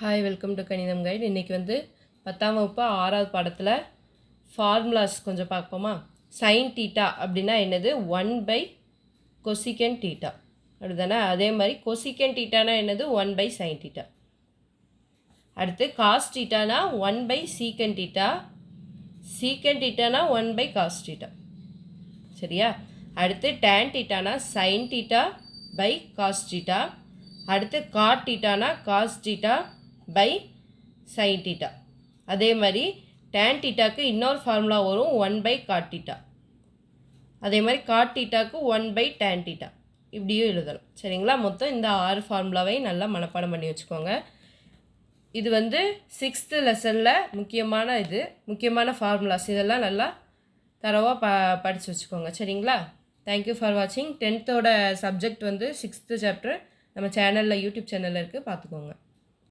Hi, welcome to கணிதம் guide. இன்றைக்கி வந்து 10ஆம் வகுப்பு 6வது பாடத்தில் ஃபார்முலாஸ் கொஞ்சம் பார்ப்போமா. சைன் டீட்டா அப்படின்னா என்னது? 1 கொசிகன் டீட்டா அப்படிதானே. அதே மாதிரி கொசிகன் டீட்டானா என்னது? 1 சைன் டீட்டா. அடுத்து காஸ் டீட்டானா 1 சீக்கன் டீட்டா. சீக்கன் டீட்டானா 1 காஸ் டீட்டா. சரியா? அடுத்து டேன் டீட்டானா sin theta by cos theta. அடுத்து காட் டீட்டானா cos theta by sin theta. அதே மாதிரி டேன் டீட்டாக்கு இன்னொரு ஃபார்முலா வரும் 1 காட் டீட்டா. அதே மாதிரி காட் டீட்டாக்கு 1 டேன் டீட்டா. இப்படியும் எழுதலாம். சரிங்களா? மொத்தம் இந்த 6 ஃபார்முலாவை நல்லா மனப்பாடம் பண்ணி வச்சுக்கோங்க. இது வந்து 6th லெசனில் முக்கியமான ஃபார்முலாஸ். இதெல்லாம் நல்லா தரவாக படித்து வச்சுக்கோங்க. சரிங்களா? தேங்க்யூ ஃபார் வாட்சிங். 10th சப்ஜெக்ட் வந்து 6th சாப்டர் நம்ம சேனலில் யூடியூப் சேனலில் இருக்குது, பார்த்துக்கோங்க.